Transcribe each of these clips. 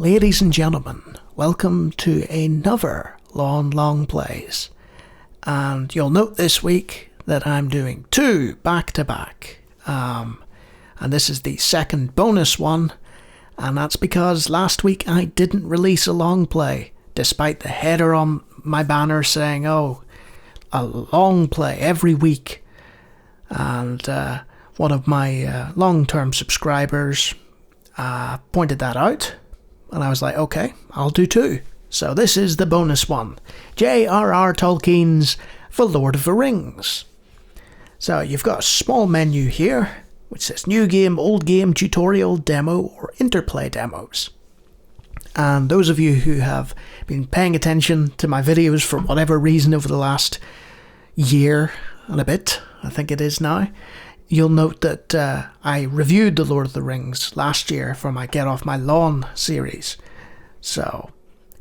Ladies and gentlemen, welcome to another Longplays. And you'll note this week that I'm doing two back-to-back. And this is the second bonus one, and that's because last week I didn't release a long play, despite the header on my banner saying, oh, a long play every week. And one of my long-term subscribers pointed that out. And I was like, okay, I'll do two. So this is the bonus one. J.R.R. Tolkien's The Lord of the Rings. So you've got a small menu here, which says New Game, Old Game, Tutorial, Demo, or Interplay Demos. And those of you who have been paying attention to my videos for whatever reason over the last year and a bit, I think it is now, you'll note that I reviewed The Lord of the Rings last year for my Get Off My Lawn series. So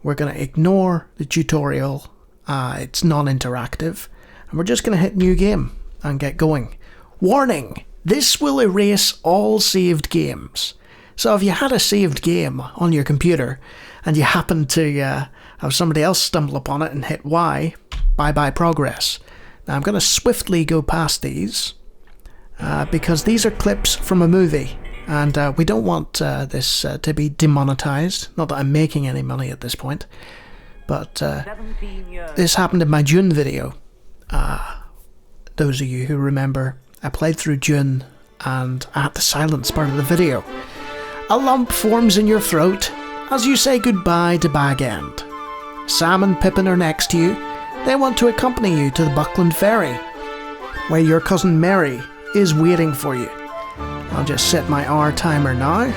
we're going to ignore the tutorial, it's non-interactive, and we're just going to hit New Game and get going. Warning! This will erase all saved games. So if you had a saved game on your computer and you happen to have somebody else stumble upon it and hit Y, bye-bye progress. Now I'm going to swiftly go past these. Because these are clips from a movie, and we don't want this to be demonetized. Not that I'm making any money at this point, but this happened in my Dune video. Those of you who remember, I played through Dune, and I had to silence part of the video. A lump forms in your throat as you say goodbye to Bag End. Sam and Pippin are next to you. They want to accompany you to the Buckland Ferry, where your cousin Mary is waiting for you. I'll just set my R timer now.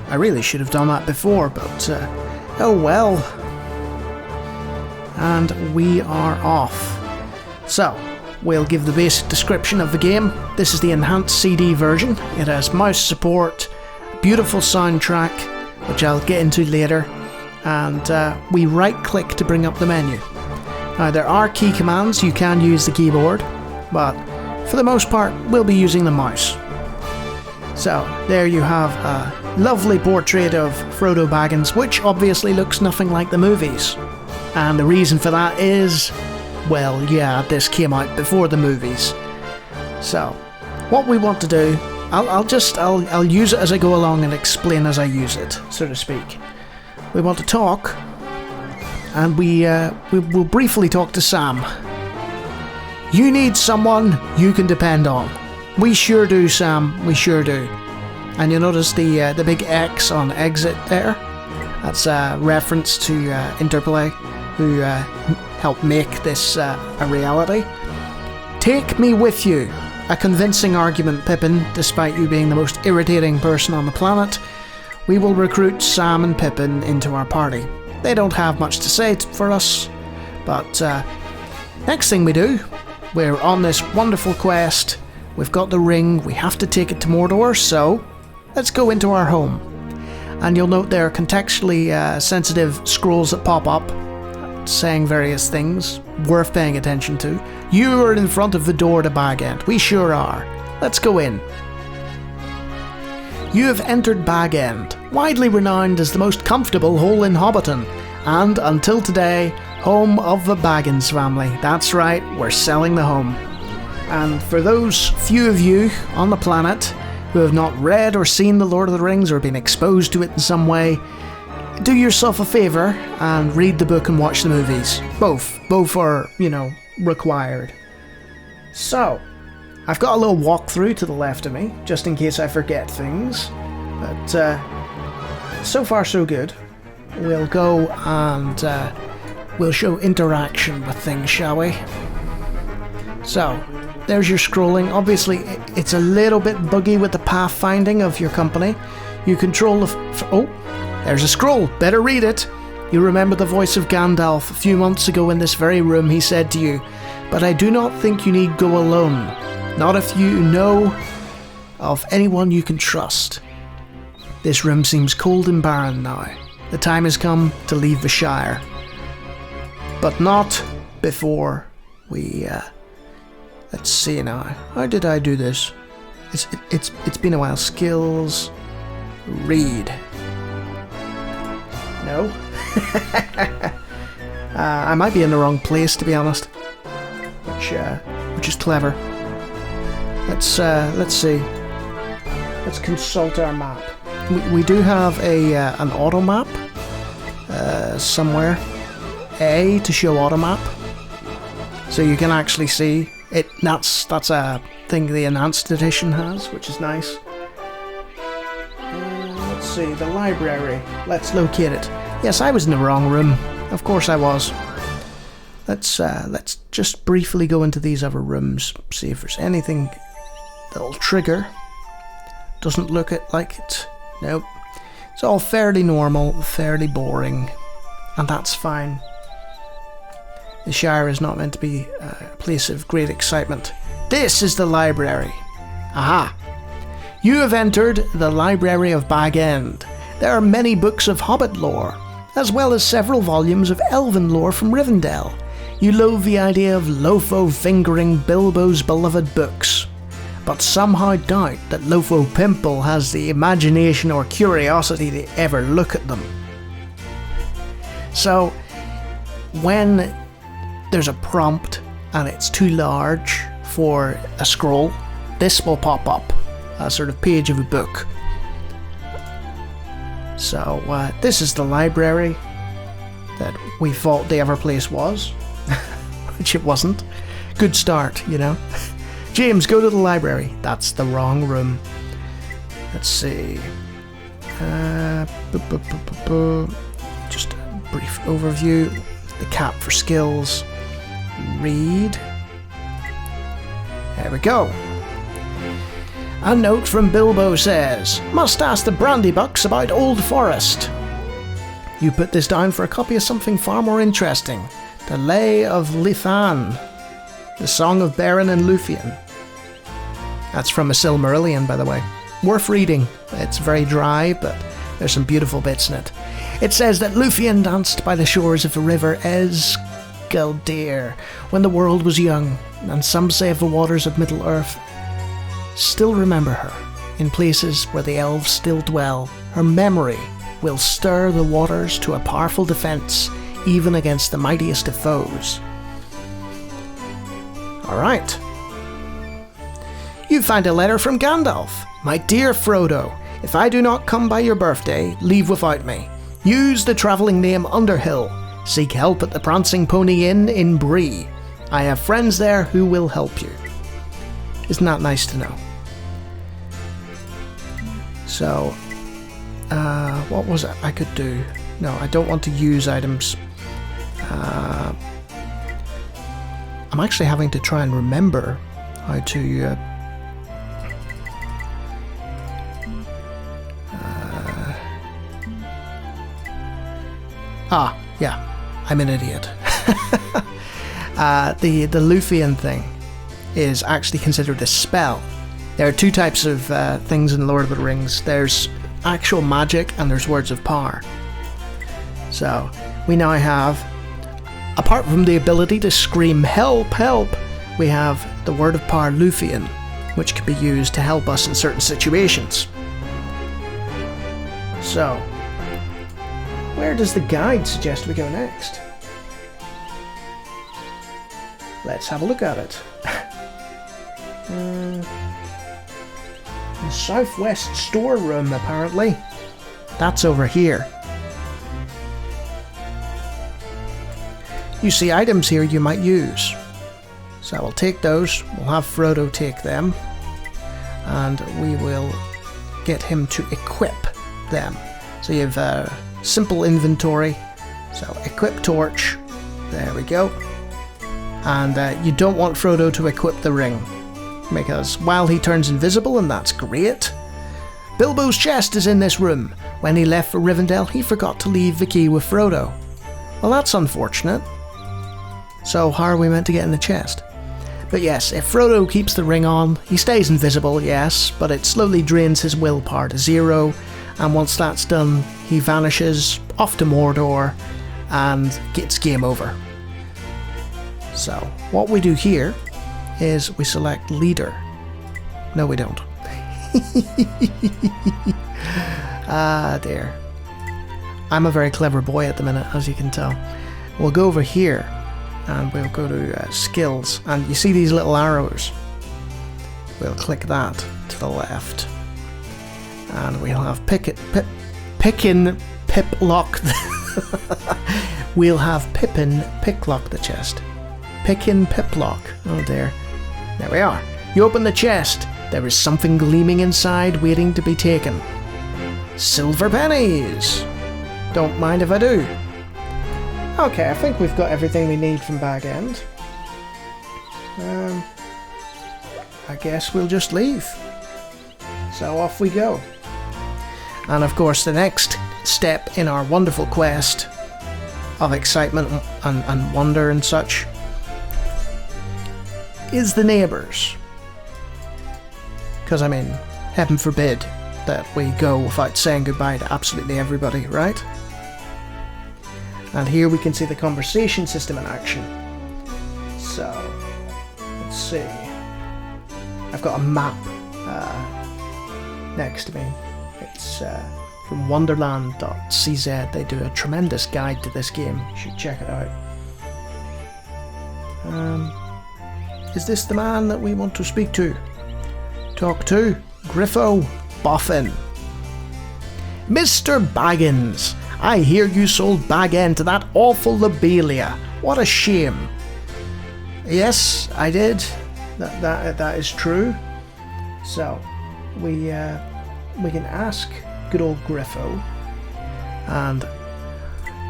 I really should have done that before, but oh well. And we are off. So, we'll give the basic description of the game. This is the enhanced CD version. It has mouse support, beautiful soundtrack, which I'll get into later, and we right click to bring up the menu. Now there are key commands, you can use the keyboard, but for the most part, we'll be using the mouse. So, there you have a lovely portrait of Frodo Baggins, which obviously looks nothing like the movies. And the reason for that is, well, yeah, this came out before the movies. So, what we want to do, I'll use it as I go along and explain as I use it, so to speak. We want to talk, and we'll briefly talk to Sam. You need someone you can depend on. We sure do, Sam. We sure do. And you notice the big X on exit there? That's a reference to Interplay, who helped make this a reality. Take me with you. A convincing argument, Pippin, despite you being the most irritating person on the planet. We will recruit Sam and Pippin into our party. They don't have much to say for us, but next thing we do, we're on this wonderful quest, we've got the ring, we have to take it to Mordor, so let's go into our home. And you'll note there are contextually sensitive scrolls that pop up, saying various things, worth paying attention to. You are in front of the door to Bag End. We sure are. Let's go in. You have entered Bag End, widely renowned as the most comfortable hole in Hobbiton, and until today, home of the Baggins family. That's right, we're selling the home. And for those few of you on the planet who have not read or seen The Lord of the Rings or been exposed to it in some way, do yourself a favour and read the book and watch the movies. Both are, required. So, I've got a little walkthrough to the left of me, just in case I forget things. But so far so good. We'll go and we'll show interaction with things, shall we? So, there's your scrolling. Obviously, it's a little bit buggy with the pathfinding of your company. You control the... oh, there's a scroll. Better read it. You remember the voice of Gandalf a few months ago in this very room. He said to you, "But I do not think you need go alone. Not if you know of anyone you can trust. This room seems cold and barren now. The time has come to leave the Shire. But not before we, let's see now. How did I do this? It's been a while. Skills. Read. No. I might be in the wrong place, to be honest. Which is clever. Let's see. Let's consult our map. We do have an auto map somewhere. A to show auto map, so you can actually see it. That's a thing the enhanced edition has, which is nice. Let's see, the library. Let's locate it. Yes, I was in the wrong room. Of course I was. Let's just briefly go into these other rooms, see if there's anything that'll trigger. Doesn't look like it. Nope. It's all fairly normal, fairly boring, and that's fine. The Shire is not meant to be a place of great excitement. This is the library. Aha! You have entered the Library of Bag End. There are many books of Hobbit lore, as well as several volumes of Elven lore from Rivendell. You loathe the idea of Lofo fingering Bilbo's beloved books, but somehow doubt that Lofo Pimple has the imagination or curiosity to ever look at them. So, when there's a prompt and it's too large for a scroll, this will pop up, a sort of page of a book. So this is the library that we thought the other place was, which it wasn't. Good start, you know. James, go to the library. That's the wrong room. Let's see. Just a brief overview. The cap for skills. Read. There we go. A note from Bilbo says, must ask the Brandybucks about Old Forest. You put this down for a copy of something far more interesting. The Lay of Lithan. The Song of Beren and Luthien. That's from a Silmarillion, by the way. Worth reading. It's very dry, but there's some beautiful bits in it. It says that Luthien danced by the shores of the river Esgaldir when the world was young, and some say of the waters of Middle-earth still remember her. In places where the elves still dwell, her memory will stir the waters to a powerful defence, even against the mightiest of foes. Alright. You find a letter from Gandalf. My dear Frodo, if I do not come by your birthday, leave without me. Use the travelling name Underhill. Seek help at the Prancing Pony Inn in Bree. I have friends there who will help you. Isn't that nice to know? So, what was it I could do? No, I don't want to use items. I'm actually having to try and remember how to... yeah, I'm an idiot. The Luthien thing is actually considered a spell. There are two types of things in Lord of the Rings. There's actual magic and there's words of power. So, we now have, apart from the ability to scream help, help, we have the word of power Luthien, which can be used to help us in certain situations. So, where does the guide suggest we go next? Let's have a look at it. The southwest storeroom, apparently. That's over here. You see items here you might use. So I'll take those, we'll have Frodo take them, and we will get him to equip them. So you have simple inventory, so equip torch, there we go. And you don't want Frodo to equip the ring, because while he turns invisible, and that's great, Bilbo's chest is in this room. When he left for Rivendell, he forgot to leave the key with Frodo. Well, that's unfortunate. So how are we meant to get in the chest? But yes, if Frodo keeps the ring on, he stays invisible, yes, but it slowly drains his willpower to 0, and once that's done, he vanishes off to Mordor, and it's game over. So, what we do here is we select leader. No, we don't. Ah, dear. I'm a very clever boy at the minute, as you can tell. We'll go over here and we'll go to skills, and you see these little arrows. We'll click that to the left, and we'll have Pippin Piplock. We'll have Pippin picklock the chest. Pippin Piplock. Oh dear. There we are. You open the chest. There is something gleaming inside, waiting to be taken. Silver pennies. Don't mind if I do. Okay, I think we've got everything we need from Bag End. I guess we'll just leave. So off we go. And of course the next step in our wonderful quest of excitement and wonder and such is the neighbours. Because I mean, heaven forbid that we go without saying goodbye to absolutely everybody, right? And here we can see the conversation system in action. So, let's see. I've got a map next to me. It's from wonderland.cz. They do a tremendous guide to this game. You should check it out. Is this the man that we want to speak to? Talk to? Griffo Boffin. Mr. Baggins, I hear you sold Bag End to that awful lobelia. What a shame. Yes, I did. That is true. So, we can ask good old Griffo, and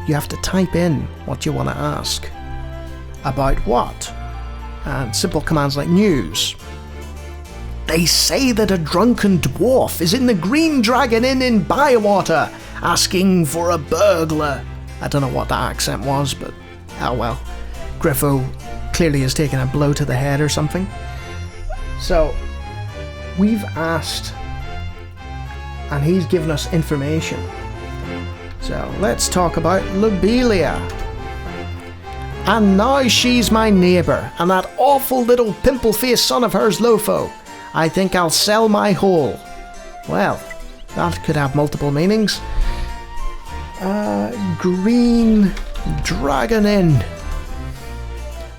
you have to type in what you want to ask. About what? And simple commands like news. They say that a drunken dwarf is in the Green Dragon Inn in Bywater, asking for a burglar. I don't know what that accent was, but oh well. Griffo clearly has taken a blow to the head or something. So, we've asked, and he's given us information. So, let's talk about Lobelia. And now she's my neighbour, and that awful little pimple-faced son of hers, Lofo. I think I'll sell my hole. Well, that could have multiple meanings. Green Dragon Inn.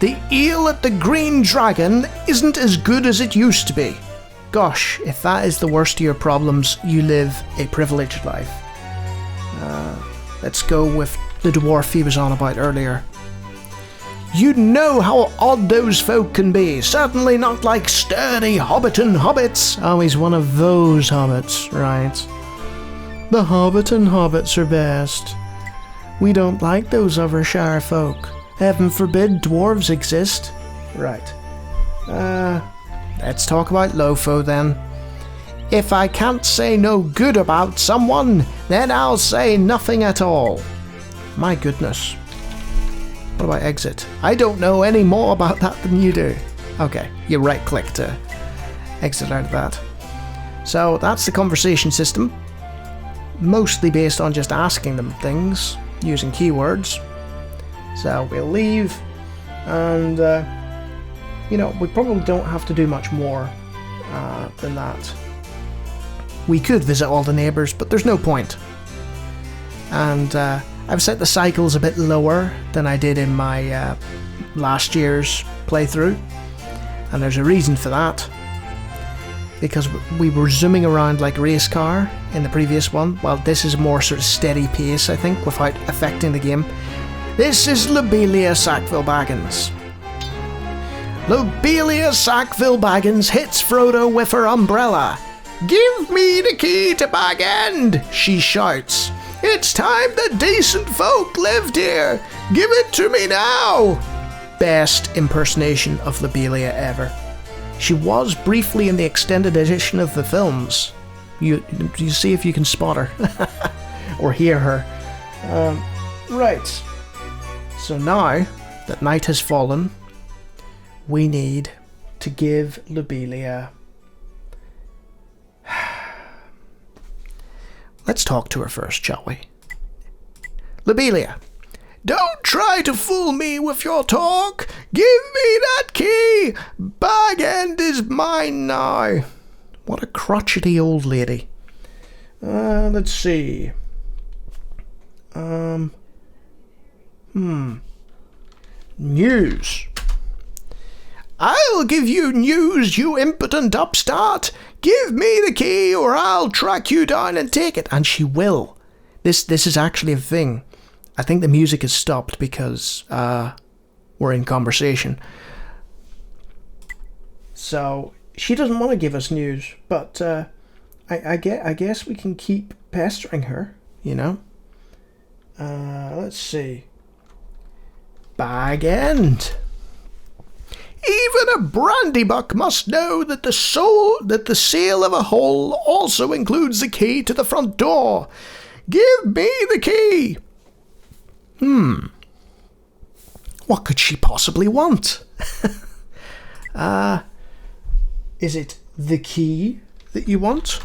The eel at the Green Dragon isn't as good as it used to be. Gosh, if that is the worst of your problems, you live a privileged life. Let's go with the dwarf he was on about earlier. You know how odd those folk can be. Certainly not like sturdy Hobbiton hobbits. Oh, he's one of those hobbits, right. The Hobbiton hobbits are best. We don't like those other Shire folk. Heaven forbid dwarves exist. Right. Let's talk about Lofo then. If I can't say no good about someone, then I'll say nothing at all. My goodness. What about exit? I don't know any more about that than you do. Okay, you right click to exit out of that. So that's the conversation system. Mostly based on just asking them things, using keywords. So we'll leave, and we probably don't have to do much more than that. We could visit all the neighbours, but there's no point. And I've set the cycles a bit lower than I did in my last year's playthrough, and there's a reason for that. Because we were zooming around like a race car in the previous one, while this is a more sort of steady pace, I think, without affecting the game. This is Lobelia Sackville Baggins. Lobelia Sackville Baggins hits Frodo with her umbrella. Give me the key to Bag End, she shouts. It's time the decent folk lived here. Give it to me now. Best impersonation of Lobelia ever. She was briefly in the extended edition of the films. You see if you can spot her. Or hear her. Right. So now that night has fallen, we need to give Lobelia... Let's talk to her first, shall we? Lobelia. Don't try to fool me with your talk. Give me that key. Bag End is mine now. What a crotchety old lady. Let's see. News. I'll give you news, you impotent upstart. Give me the key or I'll track you down and take it. And she will. This is actually a thing. I think the music has stopped because we're in conversation. So she doesn't want to give us news, but I guess we can keep pestering her, you know. Let's see. Bag End. Even a brandybuck must know that the sale of a hole also includes the key to the front door. Give me the key. What could she possibly want? Is it the key that you want?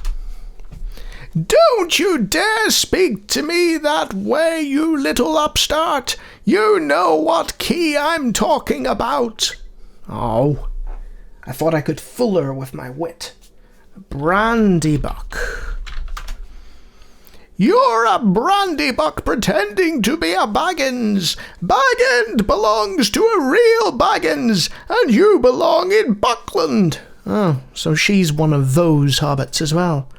Don't you dare speak to me that way, you little upstart. You know what key I'm talking about. Oh, I thought I could fool her with my wit. Brandybuck. You're a brandybuck pretending to be a Baggins. Bag-End belongs to a real Baggins, and you belong in Buckland. Oh, so she's one of those hobbits as well.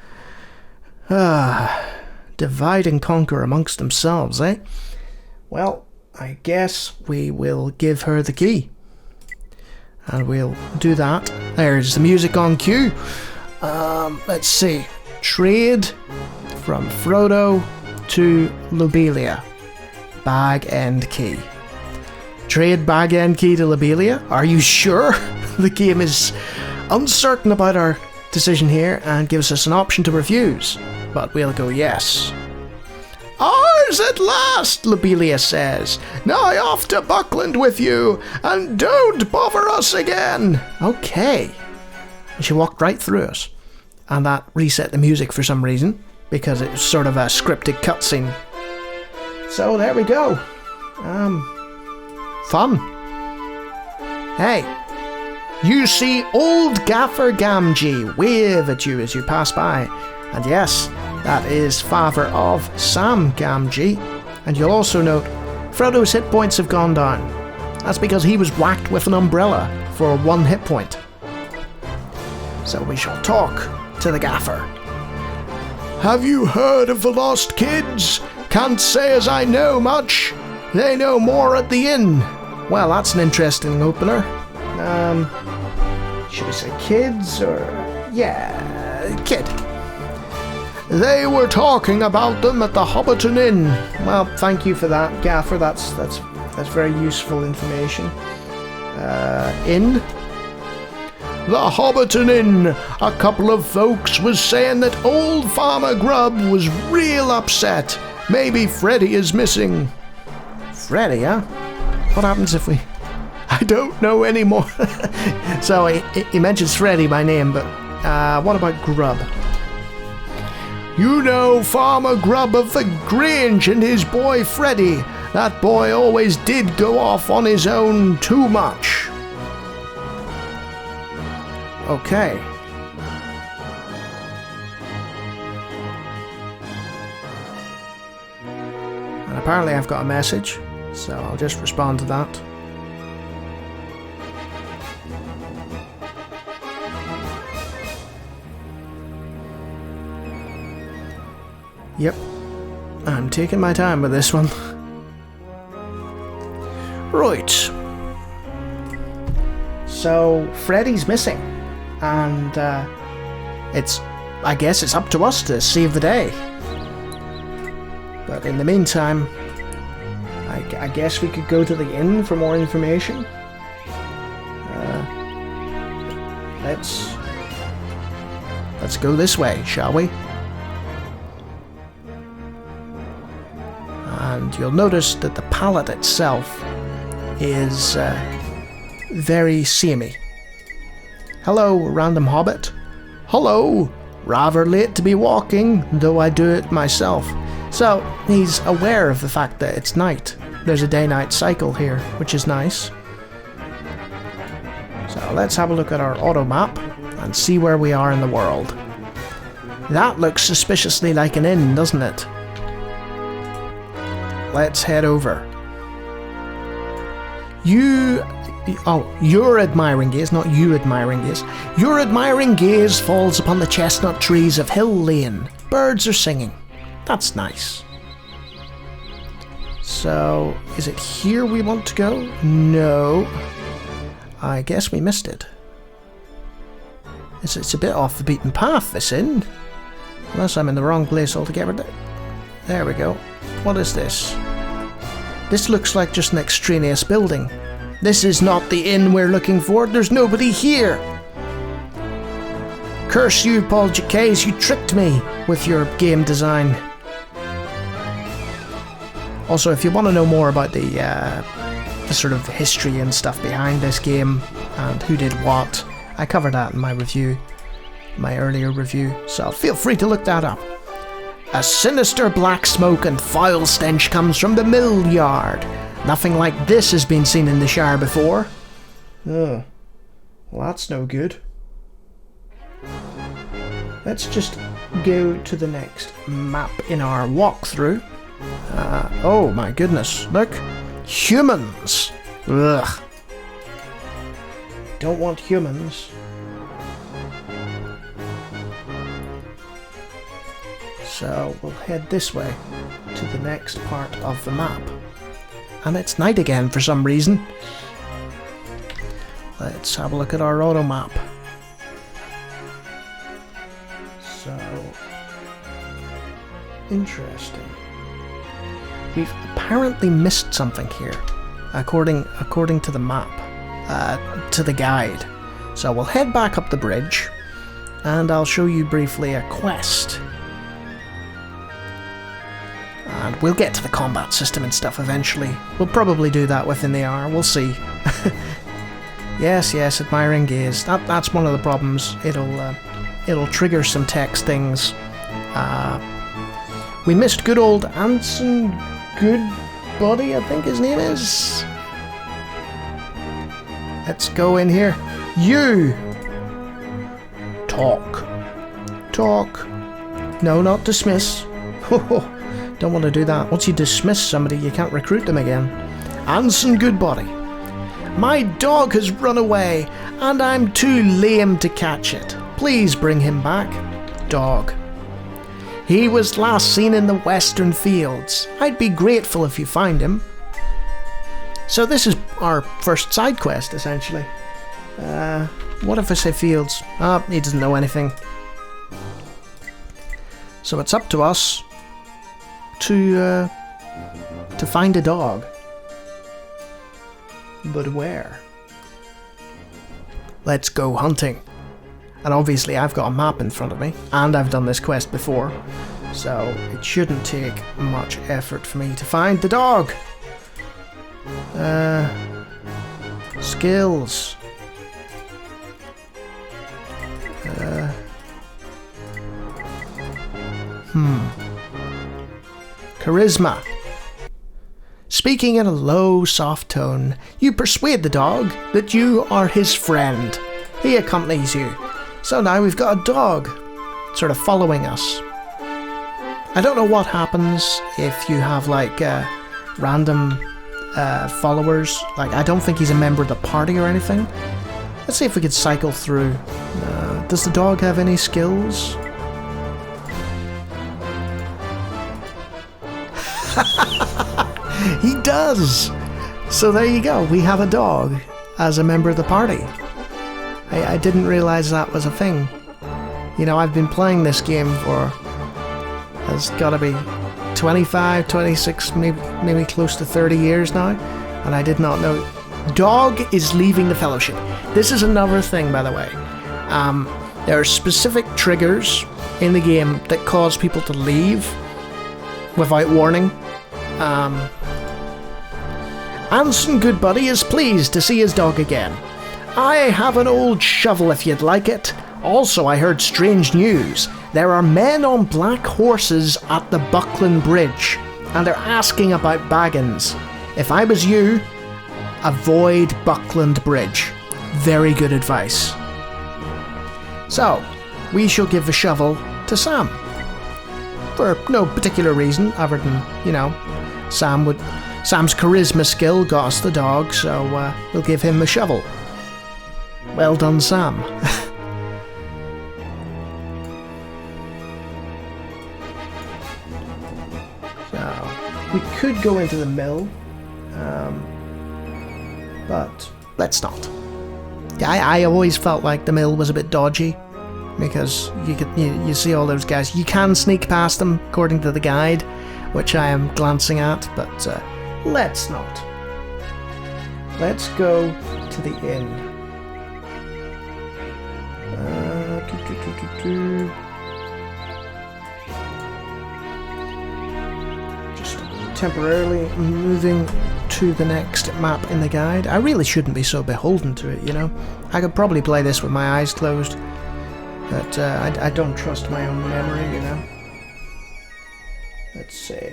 Divide and conquer amongst themselves, eh? Well, I guess we will give her the key. And we'll do that. There's the music on cue. Let's see. Trade from Frodo to Lobelia. Bag End key. Trade Bag End key to Lobelia? Are you sure? The game is uncertain about our decision here and gives us an option to refuse. But we'll go yes. Ours at last, Lobelia says. Now off to Buckland with you, and don't bother us again. Okay. And she walked right through us. And that reset the music for some reason, because it was sort of a scripted cutscene. So there we go. Fun. Hey, you see old Gaffer Gamgee wave at you as you pass by. And yes, that is father of Sam Gamgee. And you'll also note Frodo's hit points have gone down. That's because he was whacked with an umbrella for 1 hit point. So we shall talk to the Gaffer. Have you heard of the lost kids? Can't say as I know much. They know more at the inn. Well, that's an interesting opener. Should we say kids or... yeah, kid. They were talking about them at the Hobbiton Inn. Well, thank you for that, Gaffer. That's very useful information. Inn? The Hobbiton Inn. A couple of folks was saying that old Farmer Grubb was real upset. Maybe Freddy is missing. Freddy, huh? What happens if we... I don't know anymore. So he mentions Freddy by name, but what about Grubb? You know Farmer Grubb of the Grange and his boy Freddy. That boy always did go off on his own too much. Okay. And apparently I've got a message, so I'll just respond to that. Yep, I'm taking my time with this one. Right. So, Freddy's missing. And, I guess it's up to us to save the day. But in the meantime, I guess we could go to the inn for more information. Let's go this way, shall we? And you'll notice that the palette itself is very samey. Hello, random hobbit. Hello. Rather late to be walking, though I do it myself. So he's aware of the fact that it's night. There's a day-night cycle here, which is nice. So let's have a look at our auto map and see where we are in the world. That looks suspiciously like an inn, doesn't it? let's head over. Your admiring gaze, not you admiring gaze. Your admiring gaze falls upon the chestnut trees of Hill Lane. Birds are singing. That's nice. So, is it here we want to go? No. I guess we missed it. It's a bit off the beaten path, this inn. Unless I'm in the wrong place altogether. There we go. What is this? This looks like just an extraneous building. This is not the inn we're looking for. There's nobody here. Curse you, Paul Jacques, you tricked me with your game design. Also, if you want to know more about the sort of history and stuff behind this game and who did what, I covered that in my review, my earlier review, so feel free to look that up. A sinister black smoke and foul stench comes from the mill yard. Nothing like this has been seen in the Shire before. Oh, well that's no good. Let's just go to the next map in our walkthrough. Oh my goodness, look. Humans! Ugh. Don't want humans. So we'll head this way to the next part of the map. And it's night again for some reason. Let's have a look at our auto map. So interesting. We've apparently missed something here, according to the map, to the guide. So we'll head back up the bridge, and I'll show you briefly a quest. And we'll get to the combat system and stuff eventually. We'll probably do that within the hour, we'll see. Yes, admiring gaze. That's one of the problems. It'll trigger some text things. We missed good old Anson Goodbody, I think his name is. Let's go in here. You! Talk. No, not dismiss. Don't want to do that. Once you dismiss somebody, you can't recruit them again. Anson Goodbody. My dog has run away, and I'm too lame to catch it. Please bring him back. Dog. He was last seen in the western fields. I'd be grateful if you find him. So this is our first side quest, essentially. What if I say fields? He doesn't know anything. So it's up to us to find a dog. But where? Let's go hunting. And obviously I've got a map in front of me, and I've done this quest before, so it shouldn't take much effort for me to find the dog. Skills. Charisma. Speaking in a low, soft tone, you persuade the dog that you are his friend. He accompanies you. So now we've got a dog, sort of following us. I don't know what happens if you have like random followers. Like, I don't think he's a member of the party or anything. Let's see if we could cycle through. Does the dog have any skills? He does! So there you go, we have a dog as a member of the party. I didn't realise that was a thing. You know, I've been playing this game for, it's gotta be 25, 26, maybe close to 30 years now, and I did not know. Dog is leaving the Fellowship. This is another thing, by the way. There are specific triggers in the game that cause people to leave without warning. Anson Goodbody is pleased to see his dog again. I have an old shovel if you'd like it. Also, I heard strange news. There are men on black horses at the Buckland Bridge, and they're asking about Baggins. If I was you, avoid Buckland Bridge. Very good advice. So, we shall give the shovel to Sam. For no particular reason, other than, you know, Sam's charisma skill got us the dog, so we'll give him a shovel. Well done, Sam. So, we could go into the mill, but let's not. I always felt like the mill was a bit dodgy, because you see all those guys. You can sneak past them according to the guide, which I am glancing at, but let's not. Let's go to the inn. Just temporarily moving to the next map in the guide. I really shouldn't be so beholden to it, you know. I could probably play this with my eyes closed, but I don't trust my own memory, you know. Let's see.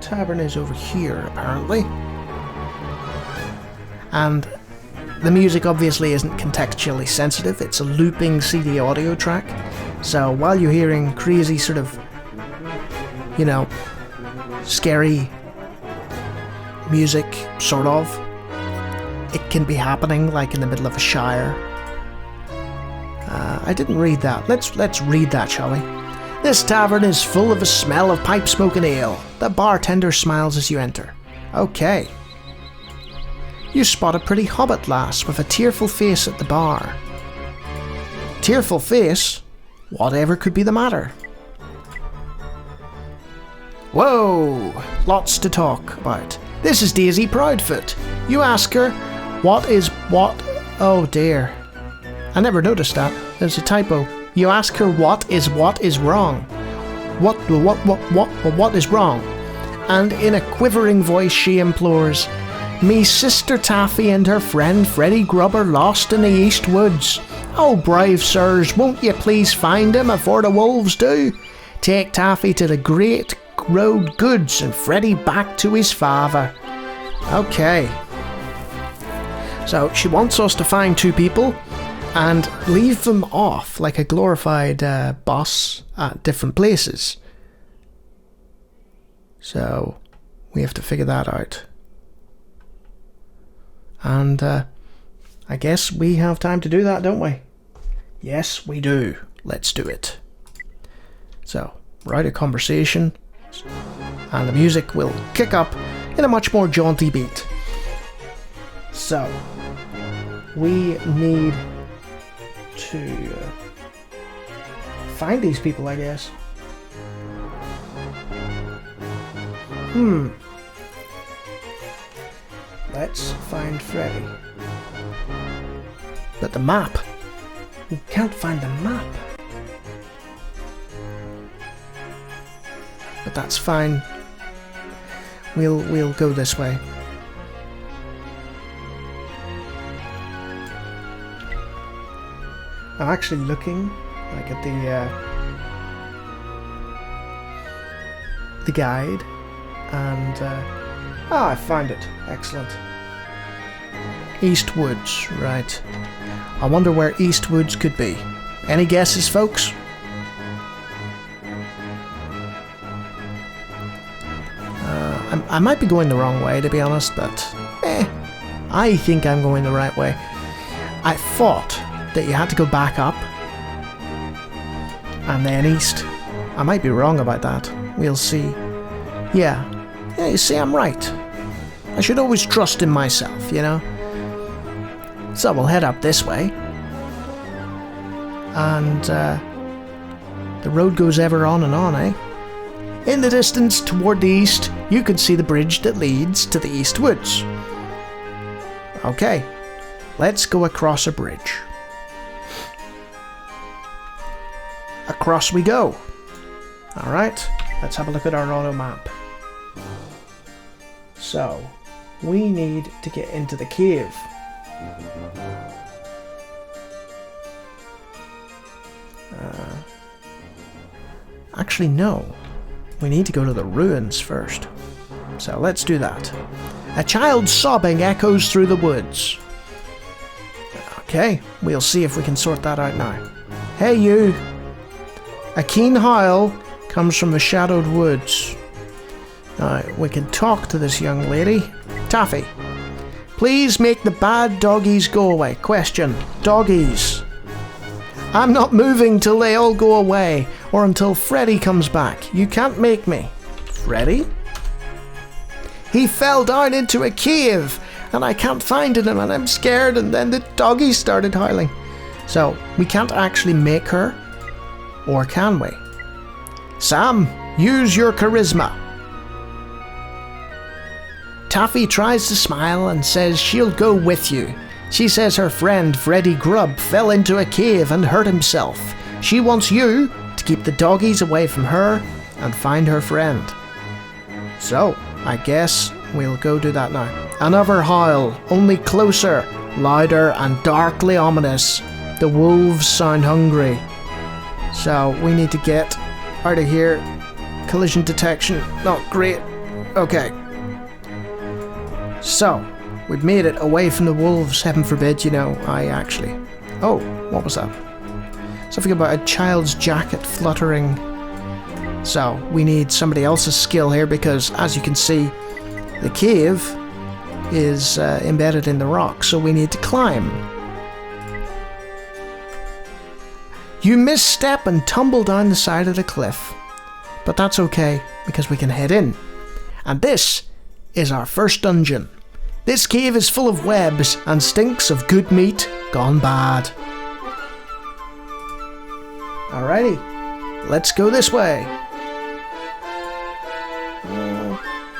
Tavern is over here, apparently. And the music obviously isn't contextually sensitive. It's a looping CD audio track. So while you're hearing crazy sort of, you know, scary music, sort of, it can be happening like in the middle of a shire. I didn't read that. Let's read that, shall we? This tavern is full of a smell of pipe smoke and ale. The bartender smiles as you enter. Okay. You spot a pretty hobbit lass with a tearful face at the bar. Tearful face? Whatever could be the matter? Whoa! Lots to talk about. This is Daisy Proudfoot. You ask her, what is what? Oh dear. I never noticed that. There's a typo. You ask her what is wrong. What is wrong? And in a quivering voice she implores, me sister Taffy and her friend Freddy Grubber lost in the East Woods. Oh brave sirs, won't you please find him afore the wolves do? Take Taffy to the Great Road Goods and Freddy back to his father. Okay. So she wants us to find two people and leave them off like a glorified boss at different places. So we have to figure that out. And I guess we have time to do that, don't we? Yes, we do. Let's do it. So, write a conversation, and the music will kick up in a much more jaunty beat. So, we need to find these people, I guess. Let's find Freddy. But the map. We can't find the map. But that's fine. We'll go this way. I'm actually looking like at the guide, and I found it. Excellent. East Woods, right. I wonder where East Woods could be. Any guesses, folks? I might be going the wrong way, to be honest, but I think I'm going the right way. I thought that you had to go back up and then east. I might be wrong about that. We'll see. Yeah, you see, I'm right. I should always trust in myself, you know? So we'll head up this way. And the road goes ever on and on, eh? In the distance toward the east, you can see the bridge that leads to the East Woods. Okay, let's go across a bridge. Across we go. Alright, let's have a look at our auto map. So, we need to get into the cave. Actually, no. We need to go to the ruins first. So let's do that. A child's sobbing echoes through the woods. Okay, we'll see if we can sort that out now. Hey you! A keen howl Comes from the shadowed woods. Now, we can talk to this young lady. Taffy. Please make the bad doggies go away. Question. Doggies. I'm not moving till they all go away, or until Freddy comes back. You can't make me. Freddy? He fell down into a cave, and I can't find him, and I'm scared, and then the doggies started howling. So, we can't actually make her, or can we? Sam, use your charisma. Taffy tries to smile and says she'll go with you. She says her friend Freddy Grubb fell into a cave and hurt himself. She wants you to keep the doggies away from her and find her friend. So, I guess we'll go do that now. Another howl, only closer, louder and darkly ominous. The wolves sound hungry. So, we need to get out of here. Collision detection, not great. Okay. So, we've made it away from the wolves, heaven forbid, you know, Oh, what was that? Something about a child's jacket fluttering. So, we need somebody else's skill here because, as you can see, the cave is embedded in the rock, so we need to climb. You misstep and tumble down the side of the cliff. But that's okay, because we can head in. And this is our first dungeon. This cave is full of webs and stinks of good meat gone bad. Alrighty, let's go this way.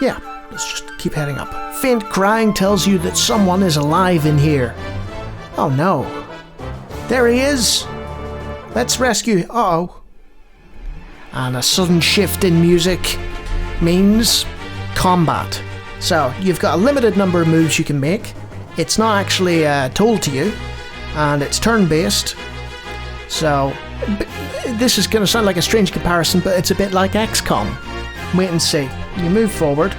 Yeah, let's just keep heading up. Faint crying tells you that someone is alive in here. Oh no. There he is. Let's rescue. Uh-oh. And a sudden shift in music means combat. So, you've got a limited number of moves you can make. It's not actually told to you, and it's turn-based. So, this is going to sound like a strange comparison, but it's a bit like XCOM. Wait and see. You move forward,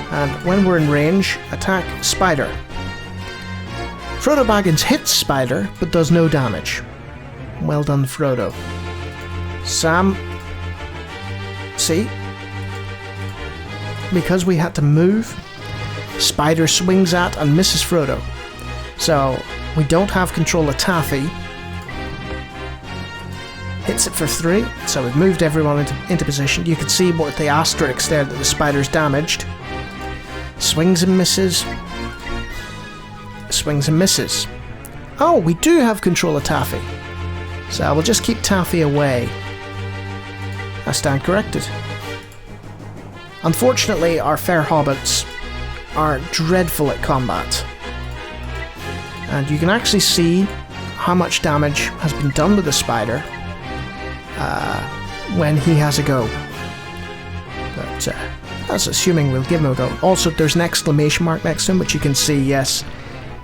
and when we're in range, attack Spider. Frodo Baggins hits Spider, but does no damage. Well done, Frodo. Sam, see? Because we had to move, Spider swings at and misses Frodo. So, we don't have control of Taffy. Hits it for 3, so we've moved everyone into position. You can see what the asterisk there that the spider's damaged. Swings and misses. Swings and misses. Oh, we do have control of Taffy. So we'll just keep Taffy away. I stand corrected. Unfortunately, our fair hobbits are dreadful at combat. And you can actually see how much damage has been done with the spider when he has a go. But that's assuming we'll give him a go. Also, there's an exclamation mark next to him, which you can see, yes,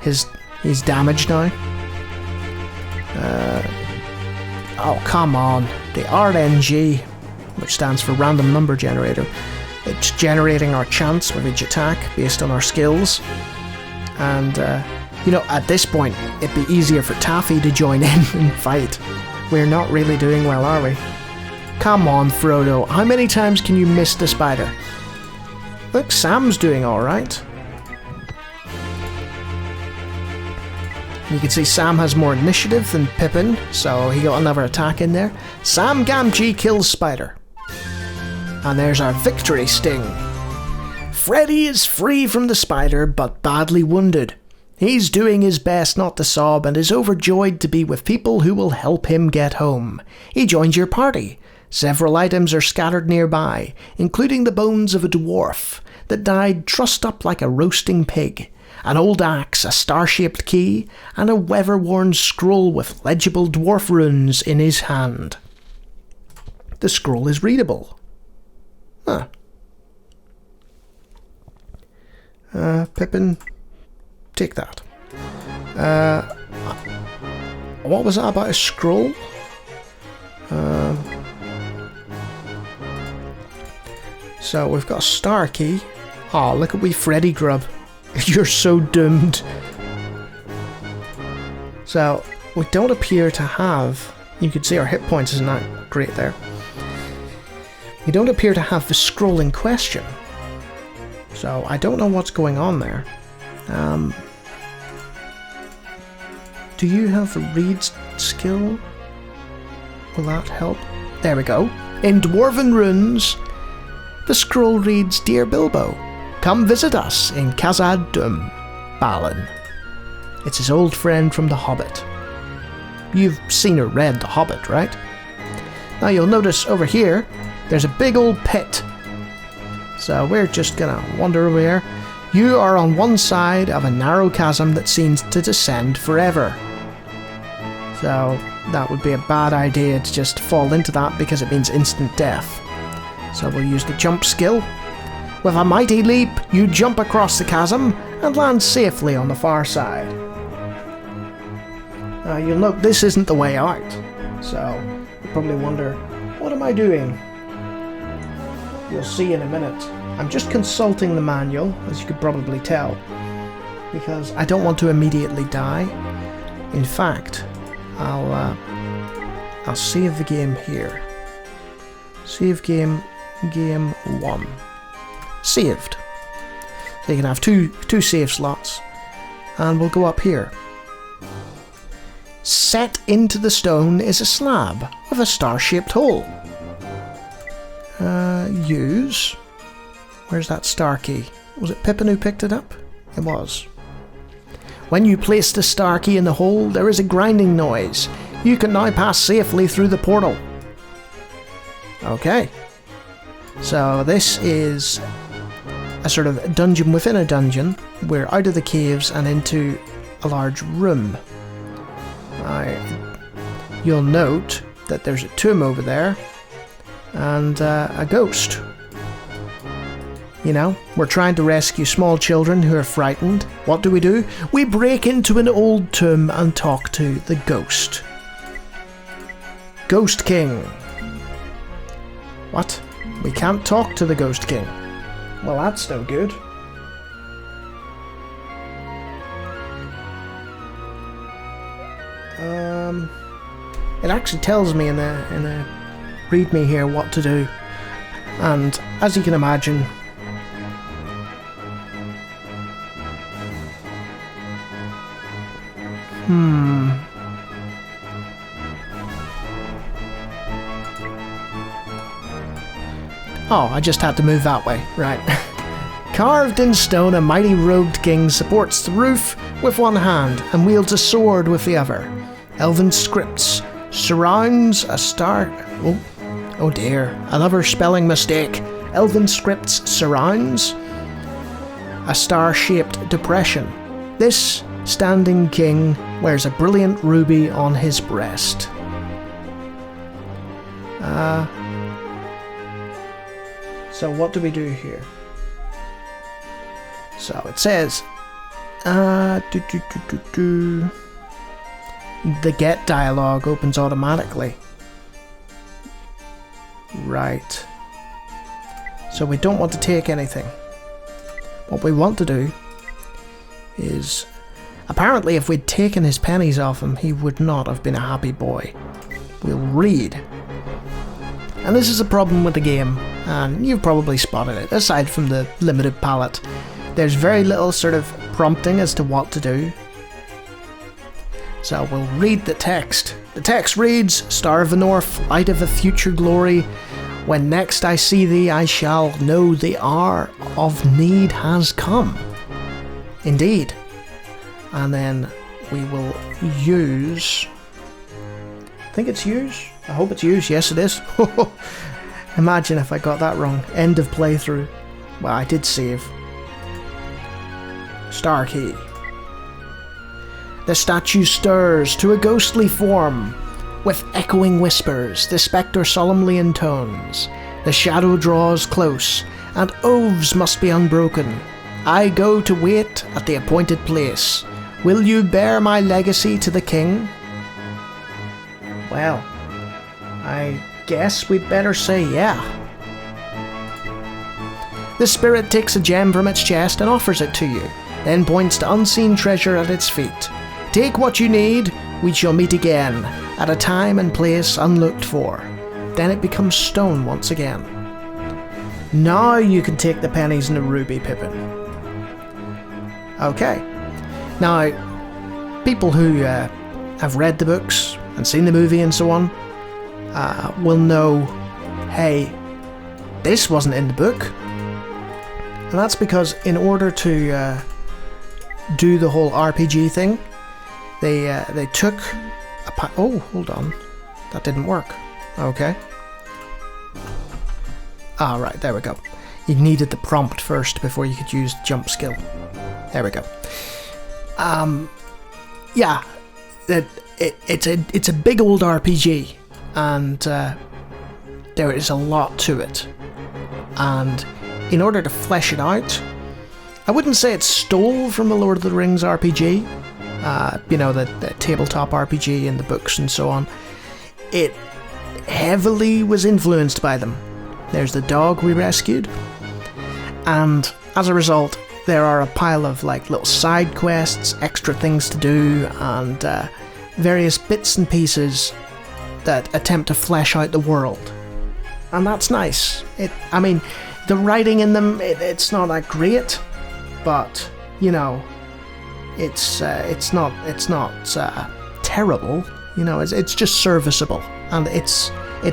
he's damaged now. Oh, come on. The RNG, which stands for Random Number Generator, it's generating our chance with each attack based on our skills. And, you know, at this point, it'd be easier for Taffy to join in and fight. We're not really doing well, are we? Come on, Frodo. How many times can you miss the spider? Look, Sam's doing alright. You can see Sam has more initiative than Pippin, so he got another attack in there. Sam Gamgee kills Spider. And there's our victory sting. Freddy is free from the spider, but badly wounded. He's doing his best not to sob and is overjoyed to be with people who will help him get home. He joins your party. Several items are scattered nearby, including the bones of a dwarf that died trussed up like a roasting pig, an old axe, a star-shaped key, and a weather-worn scroll with legible dwarf runes in his hand. The scroll is readable. Huh. Pippin, take that. What was that about a scroll? So we've got a star key. Oh, look at wee Freddy Grubb. You're so doomed. So we don't appear to have. You can see our hit points isn't that great there. You don't appear to have the scroll in question. So I don't know what's going on there. Do you have a read skill? Will that help? There we go. In Dwarven runes, the scroll reads, Dear Bilbo, come visit us in Khazad Dûm, Balin. It's his old friend from The Hobbit. You've seen or read The Hobbit, right? Now you'll notice over here, there's a big old pit. So we're just gonna wander over here. You are on one side of a narrow chasm that seems to descend forever. So that would be a bad idea to just fall into that because it means instant death. So we'll use the jump skill. With a mighty leap, you jump across the chasm and land safely on the far side. You'll note this isn't the way out. So you probably wonder, what am I doing? You'll see in a minute. I'm just consulting the manual, as you could probably tell, because I don't want to immediately die. In fact, I'll save the game here. Save game 1. Saved. So you can have two save slots, and we'll go up here. Set into the stone is a slab with a star-shaped hole. Use. Where's that star key? Was it Pippin who picked it up? It was. When you place the star key in the hole, there is a grinding noise. You can now pass safely through the portal. Okay. So this is a sort of dungeon within a dungeon. We're out of the caves and into a large room. You'll note that there's a tomb over there and a ghost. You know, we're trying to rescue small children who are frightened. What do? We break into an old tomb and talk to the ghost. Ghost King. What? We can't talk to the Ghost King. Well, that's no good. It actually tells me in the readme here what to do. And as you can imagine, Oh, I just had to move that way. Right. Carved in stone, a mighty robed king supports the roof with one hand and wields a sword with the other. Elven scripts surrounds a star... Oh dear, another spelling mistake. Elven scripts surrounds a star-shaped depression. This standing king wears a brilliant ruby on his breast. So what do we do here? So it says, the get dialogue opens automatically. Right. So we don't want to take anything. What we want to do is, apparently if we'd taken his pennies off him, he would not have been a happy boy. We'll read. And this is a problem with the game, and you've probably spotted it. Aside from the limited palette, there's very little sort of prompting as to what to do. So we'll read the text. The text reads, Star of the North, light of a future glory, when next I see thee I shall know the hour of need has come. Indeed. And then we will use... I think it's use? I hope it's use. Yes, it is. Imagine if I got that wrong. End of playthrough. Well, I did save. Star key. The statue stirs to a ghostly form. With echoing whispers, the spectre solemnly intones. The shadow draws close, and oaths must be unbroken. I go to wait at the appointed place. Will you bear my legacy to the king? Well, I guess we'd better say yeah. The spirit takes a gem from its chest and offers it to you, then points to unseen treasure at its feet. Take what you need, we shall meet again, at a time and place unlooked for. Then it becomes stone once again. Now you can take the pennies and the ruby, Pippin. Okay. Now, people who have read the books and seen the movie and so on will know, hey, this wasn't in the book. And that's because in order to do the whole RPG thing, they took a oh, hold on. That didn't work. Okay. Ah, right, there we go. You needed the prompt first before you could use jump skill. There we go. Yeah, it's a big old RPG, and there is a lot to it. And in order to flesh it out, I wouldn't say it stole from the Lord of the Rings RPG, you know, the tabletop RPG and the books and so on. It heavily was influenced by them. There's the dog we rescued, and as a result, there are a pile of like little side quests, extra things to do, and various bits and pieces that attempt to flesh out the world. And that's nice. I mean, the writing in them, it's not that great, but you know, it's not terrible. You know, it's just serviceable, and it's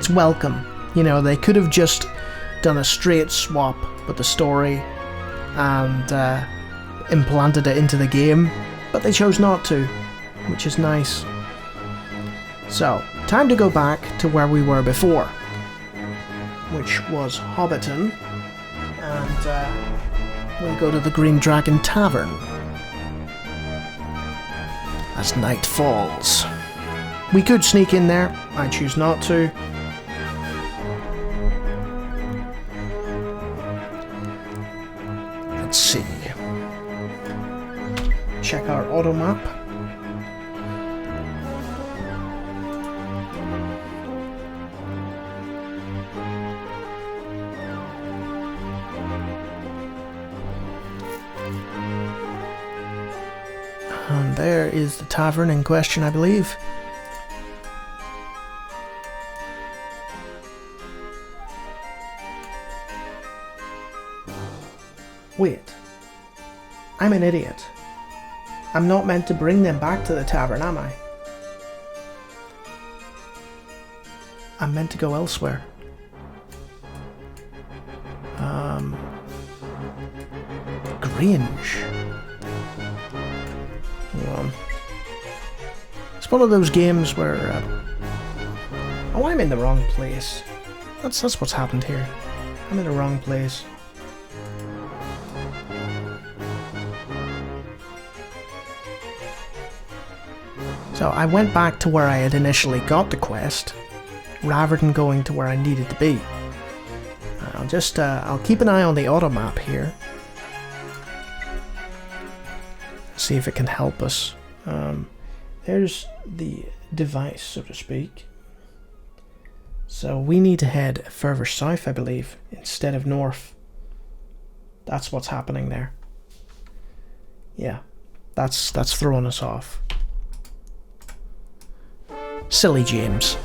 welcome. You know, they could have just done a straight swap with the story and implanted it into the game, but they chose not to, which is nice. So, time to go back to where we were before, which was Hobbiton, and we'll go to the Green Dragon Tavern as night falls. We could sneak in there, I choose not to. Let's see. Check our auto map. And there is the tavern in question, I believe. Wait. I'm an idiot. I'm not meant to bring them back to the tavern, am I? I'm meant to go elsewhere. Grange. Hold on. It's one of those games where... Oh, I'm in the wrong place. That's what's happened here. I'm in the wrong place. So I went back to where I had initially got the quest, rather than going to where I needed to be. I'll keep an eye on the auto map here. See if it can help us. There's the device, so to speak. So we need to head further south, I believe, instead of north. That's what's happening there. Yeah, that's throwing us off. Silly James.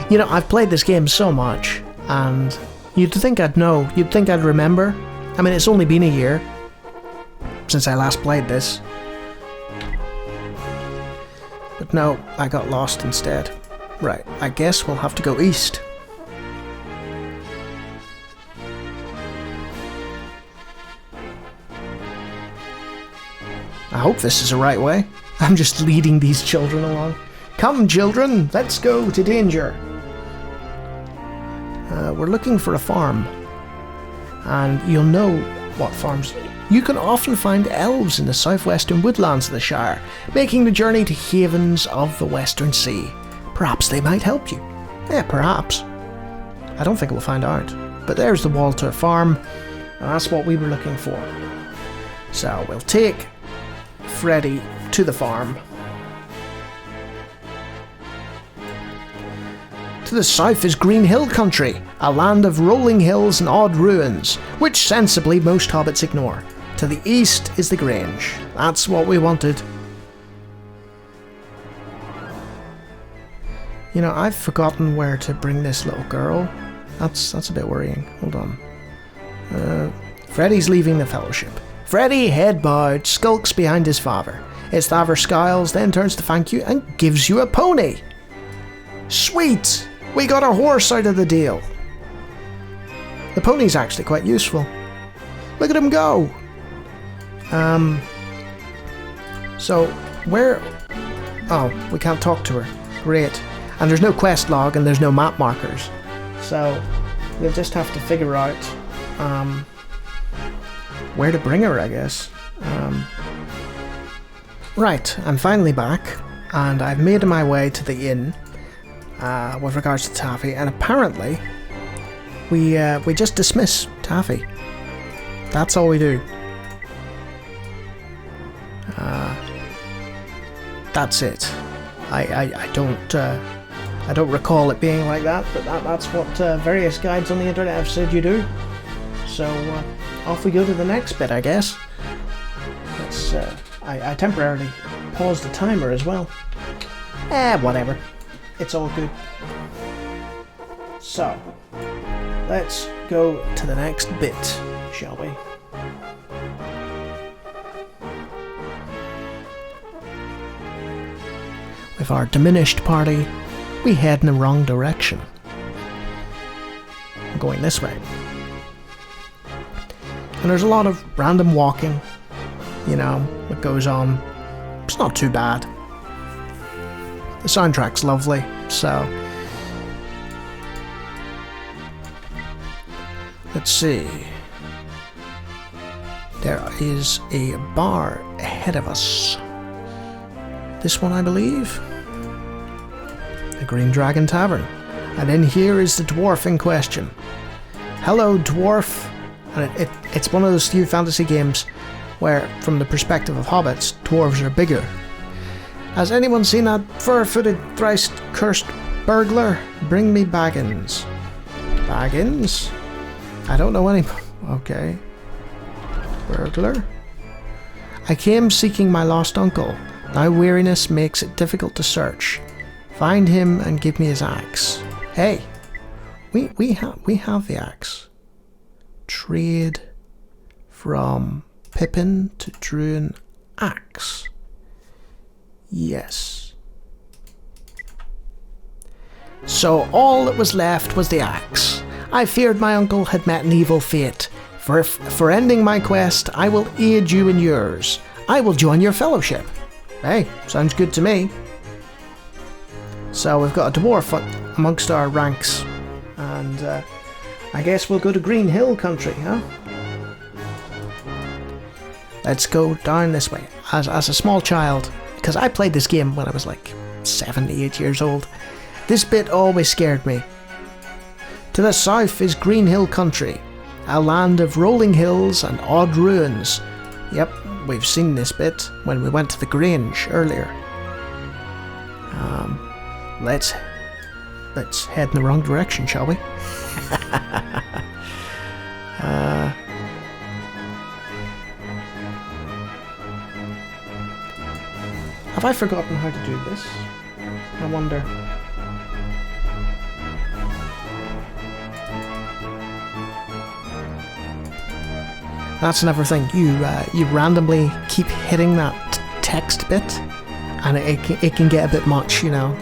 You know, I've played this game so much, and you'd think I'd know, you'd think I'd remember. I mean, it's only been a year since I last played this. But no, I got lost instead. Right, I guess we'll have to go east. I hope this is the right way. I'm just leading these children along. Come, children, let's go to danger. We're looking for a farm. And you'll know what farms... You can often find elves in the southwestern woodlands of the Shire, making the journey to havens of the Western Sea. Perhaps they might help you. Yeah, perhaps. I don't think we'll find out. But there's the Walter farm, and that's what we were looking for. So we'll take Freddy to the farm. To the south is Green Hill Country, a land of rolling hills and odd ruins, which sensibly most hobbits ignore. To the east is the Grange. That's what we wanted. You know, I've forgotten where to bring this little girl. That's a bit worrying. Hold on. Freddy's leaving the Fellowship. Freddy, head bowed, skulks behind his father. His father scowls, then turns to thank you and gives you a pony. Sweet! We got a horse out of the deal. The pony's actually quite useful. Look at him go! So, where... Oh, we can't talk to her. Great. And there's no quest log and there's no map markers. So, we'll just have to figure out where to bring her, I guess. Right, I'm finally back, and I've made my way to the inn with regards to Taffy, and apparently we just dismiss Taffy. That's all we do. That's it. I don't recall it being like that, but that's what various guides on the internet have said you do. So off we go to the next bit, I guess. Let's. I temporarily paused the timer as well. Whatever. It's all good. So, let's go to the next bit, shall we? With our diminished party, we head in the wrong direction. I'm going this way. And there's a lot of random walking, you know, what goes on. It's not too bad. The soundtrack's lovely, so... Let's see. There is a bar ahead of us. This one, I believe. The Green Dragon Tavern. And in here is the dwarf in question. Hello, dwarf. And it's one of those few fantasy games where, from the perspective of hobbits, dwarves are bigger. Has anyone seen that fur-footed, thrice-cursed burglar? Bring me Baggins. Baggins? I don't know any... Okay. Burglar? I came seeking my lost uncle. Now weariness makes it difficult to search. Find him and give me his axe. Hey! We have the axe. Trade from Pippin to Druin axe. Yes. So all that was left was the axe. I feared my uncle had met an evil fate. For ending my quest, I will aid you in yours. I will join your fellowship. Hey, sounds good to me. So we've got a dwarf amongst our ranks. And I guess we'll go to Green Hill country, huh? Let's go down this way. As a small child, because I played this game when I was like 7 to 8 years old, this bit always scared me. To the south is Green Hill country, a land of rolling hills and odd ruins. Yep, we've seen this bit when we went to the Grange earlier. Let's head in the wrong direction, shall we? Have I forgotten how to do this? I wonder. That's another thing. You randomly keep hitting that text bit, and it can get a bit much, you know.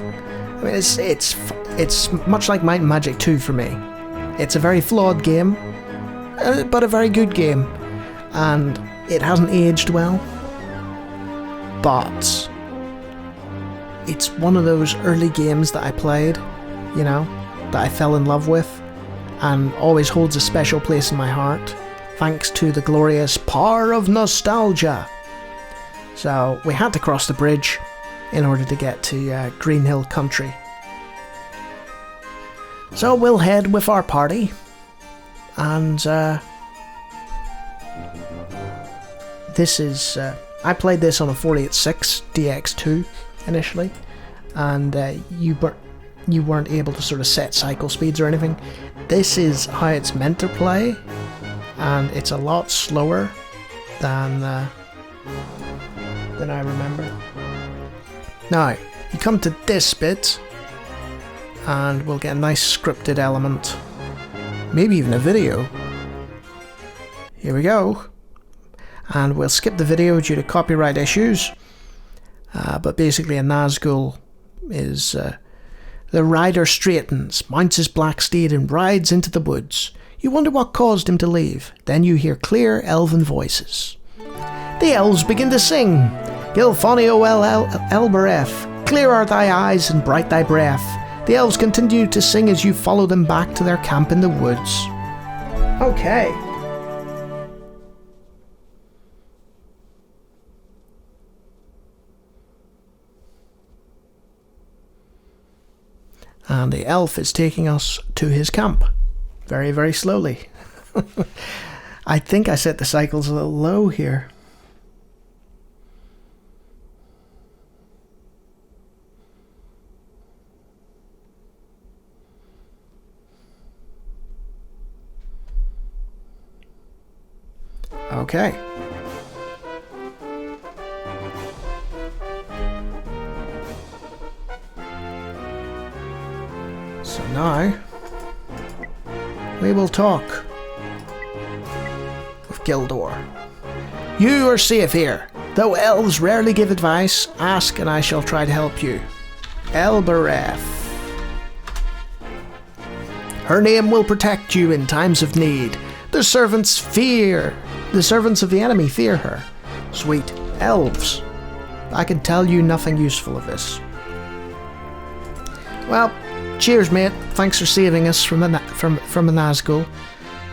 I mean, it's much like Might and Magic 2 for me. It's a very flawed game, but a very good game, and it hasn't aged well. But it's one of those early games that I played, you know, that I fell in love with, and always holds a special place in my heart, thanks to the glorious power of nostalgia. So we had to cross the bridge in order to get to Green Hill country. So we'll head with our party, and this is... I played this on a 486 DX2 initially, and you weren't able to sort of set cycle speeds or anything. This is how it's meant to play, and it's a lot slower than I remember. Now, you come to this bit, and we'll get a nice scripted element maybe even a video. Here we go. And we'll skip the video due to copyright issues. But basically a Nazgul is... the rider straightens, mounts his black steed and rides into the woods. You wonder what caused him to leave. Then you hear clear elven voices. The elves begin to sing. Gilfonio Elbereth, clear are thy eyes and bright thy breath. The elves continue to sing as you follow them back to their camp in the woods. Okay. And the elf is taking us to his camp. Very, very slowly. I think I set the cycles a little low here. Okay. So now we will talk with Gildor. You are safe here. Though elves rarely give advice, ask and I shall try to help you. Elbereth. Her name will protect you in times of need. The servants of the enemy fear her. Sweet elves. I can tell you nothing useful of this. Well, cheers, mate. Thanks for saving us from a Nazgul.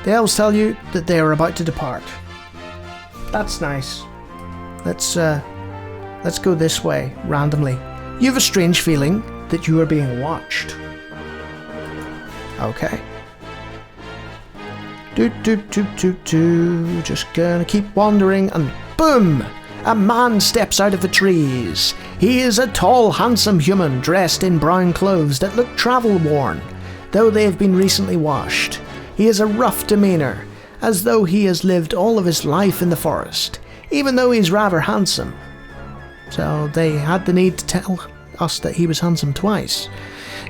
The elves tell you that they are about to depart. That's nice. Let's go this way, randomly. You have a strange feeling that you are being watched. Okay. Just gonna keep wandering and boom! A man steps out of the trees. He is a tall, handsome human dressed in brown clothes that look travel-worn, though they have been recently washed. He has a rough demeanour, as though he has lived all of his life in the forest, even though he's rather handsome. So they had the need to tell us that he was handsome twice.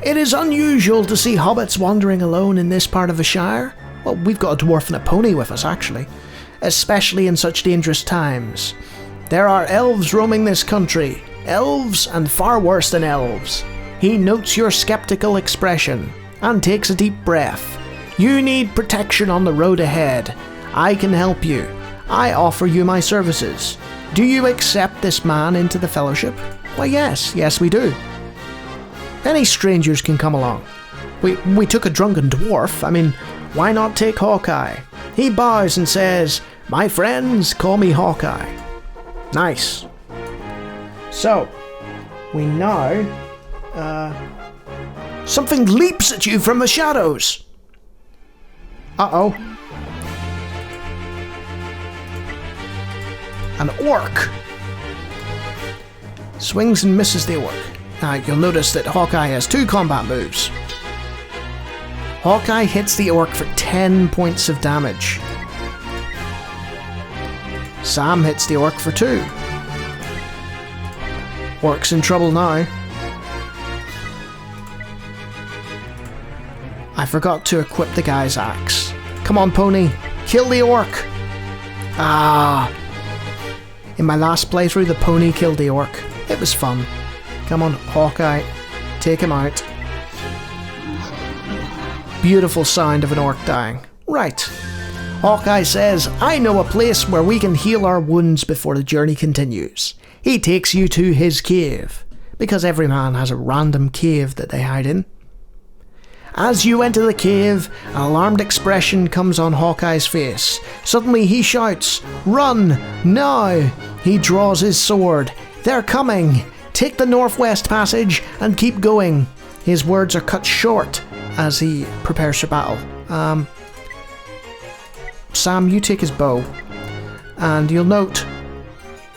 It is unusual to see hobbits wandering alone in this part of the Shire. Well, we've got a dwarf and a pony with us, actually. Especially in such dangerous times. There are elves roaming this country. Elves and far worse than elves. He notes your skeptical expression and takes a deep breath. You need protection on the road ahead. I can help you. I offer you my services. Do you accept this man into the fellowship? Why, yes. Yes, we do. Any strangers can come along. We took a drunken dwarf. I mean, why not take Hawkeye? He bows and says, "My friends, call me Hawkeye." Nice. So, we now... something leaps at you from the shadows. Uh-oh. An orc. Swings and misses the orc. Now, you'll notice that Hawkeye has 2 combat moves. Hawkeye hits the orc for 10 points of damage. Sam hits the orc for 2. Orc's in trouble now. I forgot to equip the guy's axe. Come on, pony. Kill the orc. Ah. In my last playthrough, the pony killed the orc. It was fun. Come on, Hawkeye. Take him out. Beautiful sound of an orc dying. Right. Hawkeye says, "I know a place where we can heal our wounds before the journey continues." He takes you to his cave, because every man has a random cave that they hide in. As you enter the cave, an alarmed expression comes on Hawkeye's face. Suddenly he shouts, "Run! Now!" He draws his sword. "They're coming! Take the northwest passage and keep going." His words are cut short as he prepares for battle. Sam, you take his bow, and you'll note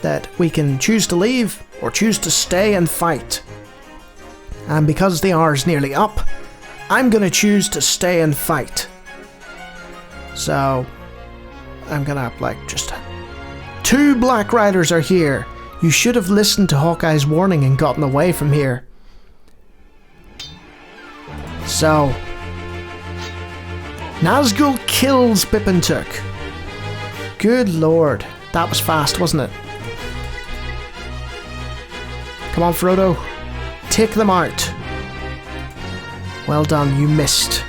that we can choose to leave or choose to stay and fight. And because the hour's nearly up, I'm going to choose to stay and fight. So, I'm going to, just... 2 Black Riders are here. You should have listened to Hawkeye's warning and gotten away from here. Nazgul kills Pippin Took. Good lord. That was fast, wasn't it? Come on, Frodo. Take them out. Well done, you missed.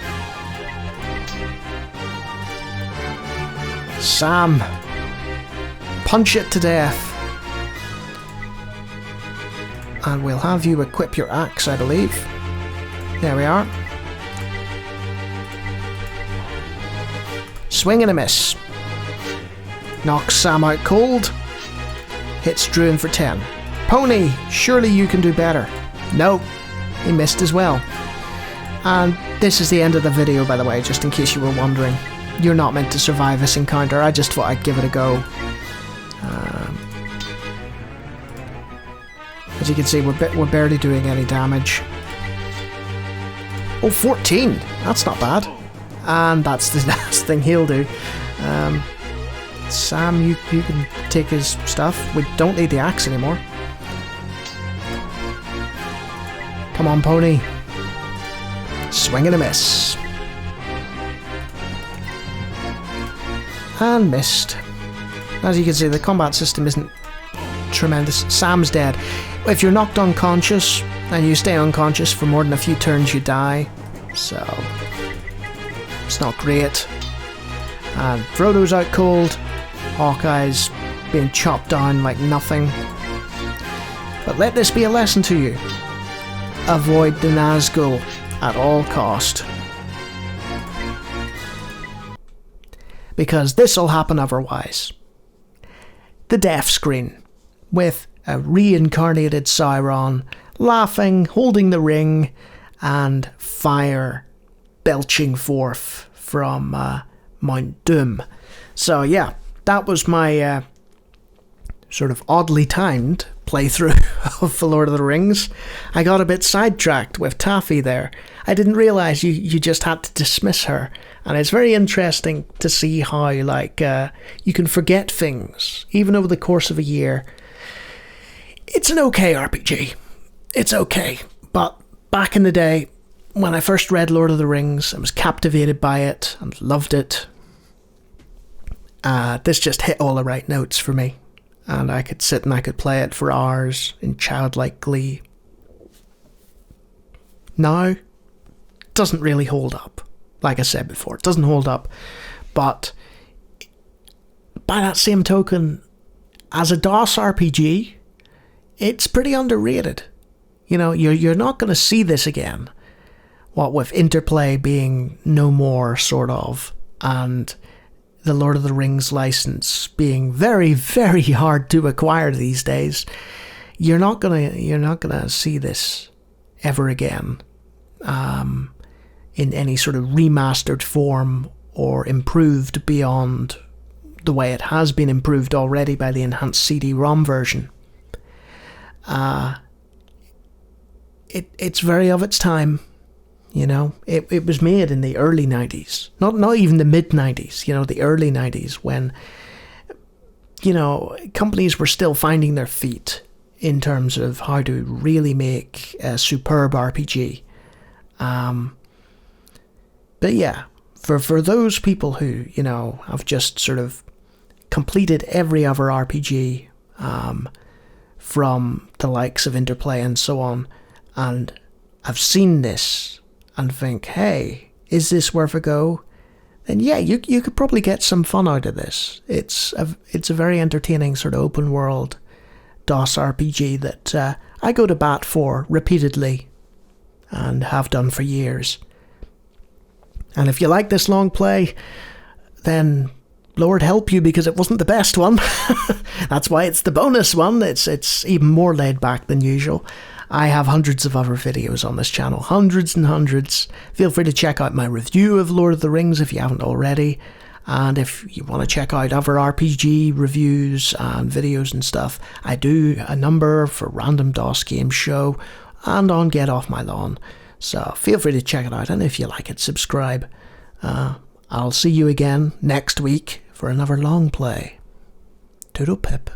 Sam. Punch it to death. And we'll have you equip your axe, I believe. There we are. Swing and a miss. Knocks Sam out cold. Hits Druin for 10. Pony, surely you can do better. No, he missed as well. And this is the end of the video, by the way, just in case you were wondering. You're not meant to survive this encounter. I just thought I'd give it a go. As you can see, we're barely doing any damage. Oh, 14! That's not bad. And that's the last thing he'll do. Sam, you can take his stuff. We don't need the axe anymore. Come on, Pony. Swing and a miss. And missed. As you can see, the combat system isn't tremendous. Sam's dead. If you're knocked unconscious and you stay unconscious for more than a few turns, you die. So it's not great. And Frodo's out cold. Hawkeye's being chopped down like nothing. But let this be a lesson to you. Avoid the Nazgul at all cost. Because this'll happen otherwise. The death screen, with a reincarnated Sauron laughing, holding the ring, and fire belching forth from Mount Doom. So yeah, that was my sort of oddly timed playthrough of The Lord of the Rings. I got a bit sidetracked with Taffy there. I didn't realise you just had to dismiss her. And it's very interesting to see how, like, you can forget things, even over the course of a year. It's an okay RPG. It's okay. But back in the day, when I first read Lord of the Rings, I was captivated by it and loved it. This just hit all the right notes for me. And I could sit and I could play it for hours in childlike glee. Now, it doesn't really hold up. Like I said before, it doesn't hold up. But by that same token, as a DOS RPG, it's pretty underrated. You know, you're not going to see this again. What with Interplay being no more, sort of, and the Lord of the Rings license being very, very hard to acquire these days, you're not gonna see this ever again. In any sort of remastered form or improved beyond the way it has been improved already by the enhanced CD-ROM version. It's very of its time, you know. It was made in the early 90s, not even the mid-90s, you know, the early 90s, when, you know, companies were still finding their feet in terms of how to really make a superb RPG. But yeah, for those people who, you know, have just sort of completed every other RPG from the likes of Interplay and so on, and have seen this and think, hey, is this worth a go? Then yeah, you could probably get some fun out of this. It's a very entertaining sort of open world DOS RPG that I go to bat for repeatedly and have done for years. And if you like this long play, then Lord help you, because it wasn't the best one. That's why it's the bonus one. It's even more laid back than usual. I have hundreds of other videos on this channel, hundreds and hundreds. Feel free to check out my review of Lord of the Rings if you haven't already. And if you want to check out other RPG reviews and videos and stuff, I do a number for Random DOS Game Show and on Get Off My Lawn. So feel free to check it out, and if you like it, subscribe. I'll see you again next week for another long play. Toodle pip.